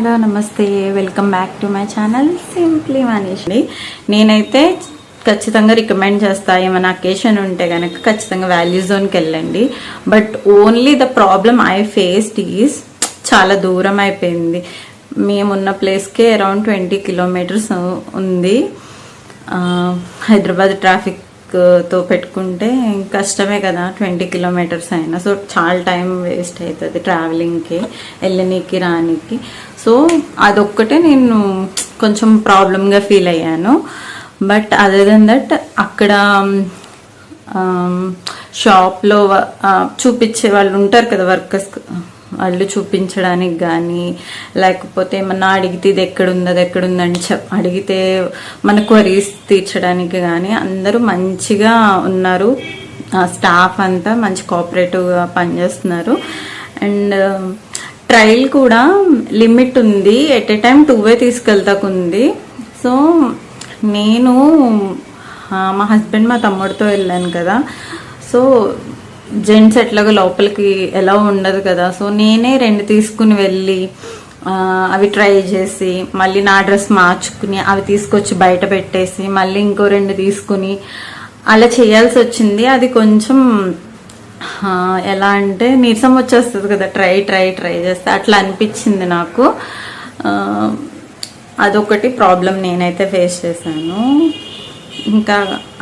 Hello నమస్తే, welcome back to my channel simply మనీష్ని. నేనైతే ఖచ్చితంగా రికమెండ్ చేస్తా, ఏమైనా అకేషన్ ఉంటే కనుక ఖచ్చితంగా వాల్యూ జోన్కి వెళ్ళండి. But only the problem I faced is చాలా దూరం అయిపోయింది. మేమున్న ప్లేస్కే అరౌండ్ 20 కిలోమీటర్స్ ఉంది. హైదరాబాద్ ట్రాఫిక్తో పెట్టుకుంటే కష్టమే కదా, 20 కిలోమీటర్స్ అయినా. సో చాలా టైం వేస్ట్ అవుతుంది ట్రావెలింగ్కి, వెళ్ళనీకి రానికి. సో అదొక్కటే నేను కొంచెం ప్రాబ్లమ్గా ఫీల్ అయ్యాను. బట్ అదర్ దెన్ దట్ అక్కడ షాప్లో చూపించే వాళ్ళు ఉంటారు కదా, వర్కర్స్, వాళ్ళు చూపించడానికి కానీ లేకపోతే ఏమన్నా అడిగితే ఇది ఎక్కడుంది అది ఎక్కడుందని అడిగితే మన క్వరీస్ తీర్చడానికి కానీ అందరూ మంచిగా ఉన్నారు. స్టాఫ్ అంతా మంచి కోఆపరేటివ్గా పనిచేస్తున్నారు. అండ్ ట్రైల్ కూడా లిమిట్ ఉంది, ఎట్ ఏ టైం 2 తీసుకెళ్తాకుంది. సో నేను మా హస్బెండ్ మా తమ్ముడితో వెళ్ళాను కదా, సో జెంట్స్ ఎట్లాగా లోపలికి ఎలా ఉండదు కదా, సో నేనే 2 తీసుకుని వెళ్ళి అవి ట్రై చేసి మళ్ళీ నా డ్రెస్ మార్చుకుని అవి తీసుకొచ్చి బయట పెట్టేసి మళ్ళీ ఇంకో 2 తీసుకుని అలా చేయాల్సి వచ్చింది. అది కొంచెం ఎలా అంటే నీరసం వచ్చేస్తుంది కదా, ట్రై చేస్తే అట్లా అనిపించింది నాకు. అదొకటి ప్రాబ్లం నేనైతే ఫేస్ చేశాను. ఇంకా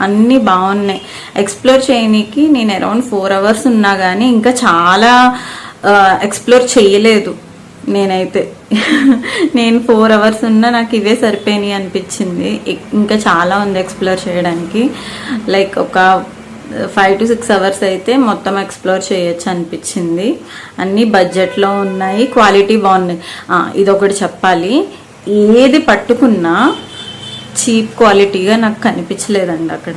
అన్నీ బాగున్నాయి. ఎక్స్ప్లోర్ చేయడానికి నేను అరౌండ్ 4 hours ఉన్నా కానీ ఇంకా చాలా ఎక్స్ప్లోర్ చేయలేదు నేనైతే. నేను 4 hours ఉన్నా నాకు ఇవే సరిపోయినాయి అనిపించింది. ఇంకా చాలా ఉంది ఎక్స్ప్లోర్ చేయడానికి. లైక్ ఒక 5 to 6 hours అయితే మొత్తం ఎక్స్ప్లోర్ చేయొచ్చు అనిపించింది. అన్నీ బడ్జెట్లో ఉన్నాయి, క్వాలిటీ బాగున్నాయి. ఇదొకటి చెప్పాలి, ఏది పట్టుకున్నా చీప్ క్వాలిటీగా నాకు కనిపించలేదండి. అక్కడ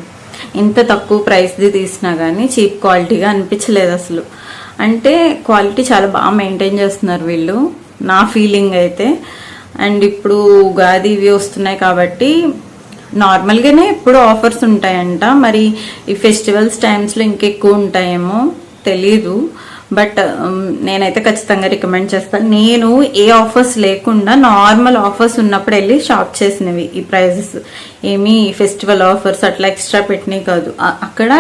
ఎంత తక్కువ ప్రైస్ది తీసినా కానీ చీప్ క్వాలిటీగా అనిపించలేదు అసలు. అంటే క్వాలిటీ చాలా బాగా మెయింటైన్ చేస్తున్నారు వీళ్ళు, నా ఫీలింగ్ అయితే. అండ్ ఇప్పుడు ఉగాది ఇవి వస్తున్నాయి కాబట్టి నార్మల్గానే ఎప్పుడు ఆఫర్స్ ఉంటాయంట, మరి ఈ ఫెస్టివల్స్ టైమ్స్లో ఇంకెక్కువ ఉంటాయేమో తెలీదు. బట్ నేనైతే ఖచ్చితంగా రికమెండ్ చేస్తాను. నేను ఏ ఆఫర్స్ లేకుండా నార్మల్ ఆఫర్స్ ఉన్నప్పుడు వెళ్ళి షాప్ చేసినవి. ఈ ప్రైజెస్ ఏమీ ఫెస్టివల్ ఆఫర్స్ అట్లా ఎక్స్ట్రా పెట్టినవి కాదు. అక్కడ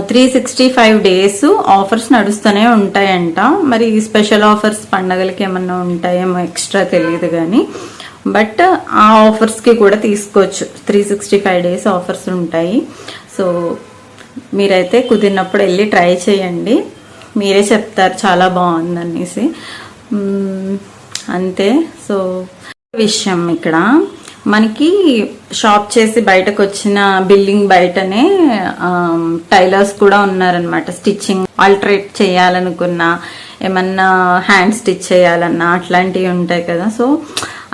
365 days ఆఫర్స్ నడుస్తూనే ఉంటాయంట. మరి స్పెషల్ ఆఫర్స్ పండగలకి ఏమన్నా ఉంటాయేమో ఎక్స్ట్రా తెలియదు కానీ, బట్ ఆ ఆఫర్స్కి కూడా తీసుకోవచ్చు. 365 days ఆఫర్స్ ఉంటాయి. సో మీరైతే కుదిరినప్పుడు వెళ్ళి ట్రై చేయండి, మీరే చెప్తారు చాలా బాగుందనేసి. అంతే. సో విషయం ఇక్కడ మనకి షాప్ చేసి బయటకు వచ్చిన బిల్డింగ్ బయటనే టైలర్స్ కూడా ఉన్నారనమాట. స్టిచ్చింగ్ ఆల్టరేట్ చేయాలనుకున్నా, ఏమన్నా హ్యాండ్ స్టిచ్ చేయాలన్నా అట్లాంటివి ఉంటాయి కదా, సో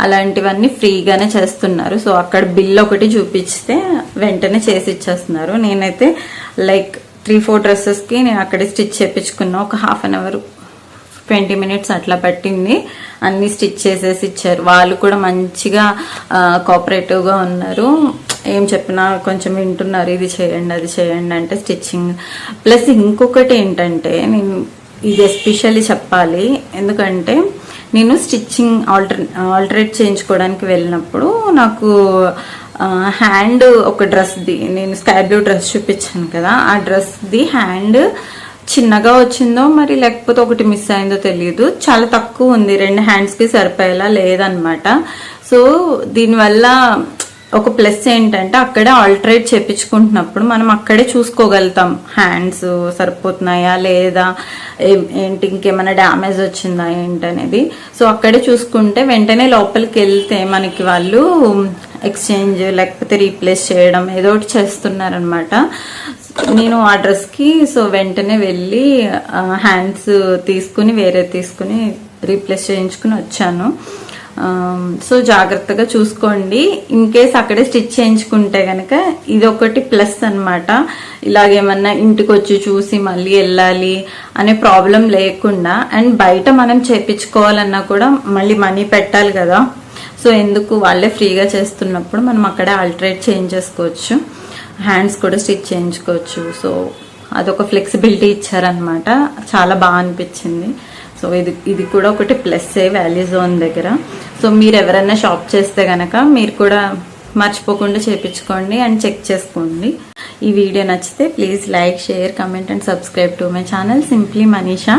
అలాంటివన్నీ ఫ్రీగానే చేస్తున్నారు. సో అక్కడ బిల్ ఒకటి చూపిస్తే వెంటనే చేసి ఇచ్చేస్తున్నారు. నేనైతే లైక్ 3-4 డ్రెస్సెస్కి నేను అక్కడే స్టిచ్ చేయించుకున్నా. ఒక 1/2 hour 20 minutes అట్లా పట్టింది. అన్నీ స్టిచ్ చేసేసి ఇచ్చారు. వాళ్ళు కూడా మంచిగా కోఆపరేటివ్గా ఉన్నారు. ఏం చెప్పినా కొంచెం వింటున్నారు, ఇది చేయండి అది చేయండి అంటే స్టిచ్చింగ్. ప్లస్ ఇంకొకటి ఏంటంటే, నేను ఇది ఎస్పెషల్లీ చెప్పాలి, ఎందుకంటే నేను స్టిచ్చింగ్ ఆల్టరేట్ చేయించుకోవడానికి వెళ్ళినప్పుడు నాకు హ్యాండ్ ఒక డ్రెస్ది, నేను స్కై బ్లూ డ్రెస్ చూపించాను కదా, ఆ డ్రెస్ది హ్యాండ్ చిన్నగా వచ్చిందో మరి లేకపోతే ఒకటి మిస్ అయిందో తెలియదు, చాలా తక్కువ ఉంది, 2 హ్యాండ్స్కి సరిపోయేలా లేదనమాట. సో దీనివల్ల ఒక ప్లస్ ఏంటంటే అక్కడే ఆల్టరేట్ చేయించుకుంటున్నప్పుడు మనం అక్కడే చూసుకోగలుగుతాం హ్యాండ్స్ సరిపోతున్నాయా లేదా, ఏంటి ఇంకేమైనా డ్యామేజ్ వచ్చిందా ఏంటనేది. సో అక్కడే చూసుకుంటే వెంటనే లోపలికి వెళ్తే మనకి వాళ్ళు ఎక్స్చేంజ్ లేకపోతే రీప్లేస్ చేయడం ఏదో ఒకటి చేస్తున్నారనమాట. నేను ఆ డ్రెస్కి సో వెంటనే వెళ్ళి హ్యాండ్స్ తీసుకుని వేరే తీసుకుని రీప్లేస్ చేయించుకుని వచ్చాను. సో జాగ్రత్తగా చూసుకోండి. ఇన్ కేస్ అక్కడే స్టిచ్ చేయించుకుంటే కనుక ఇదొకటి ప్లస్ అనమాట. ఇలాగేమన్నా ఇంటికి వచ్చి చూసి మళ్ళీ వెళ్ళాలి అనే ప్రాబ్లం లేకుండా, అండ్ బయట మనం చేయించుకోవాలన్నా కూడా మళ్ళీ మనీ పెట్టాలి కదా, సో ఎందుకు, వాళ్ళే ఫ్రీగా చేస్తున్నప్పుడు మనం అక్కడే ఆల్టరేట్ చేంజ్ చేసుకోవచ్చు, హ్యాండ్స్ కూడా స్టిచ్ చేయించుకోవచ్చు. సో అదొక ఫ్లెక్సిబిలిటీ ఇచ్చారనమాట, చాలా బాగా అనిపించింది. సో ఇది కూడా ఒకటి ప్లస్ వాల్యూ జోన్ దగ్గర. సో మీరు ఎవరైనా షాప్ చేస్తే గనక మీరు కూడా మర్చిపోకుండా చేయించుకోండి అండ్ చెక్ చేసుకోండి. ఈ వీడియో నచ్చితే please like, share, comment and subscribe to my channel simply Manisha.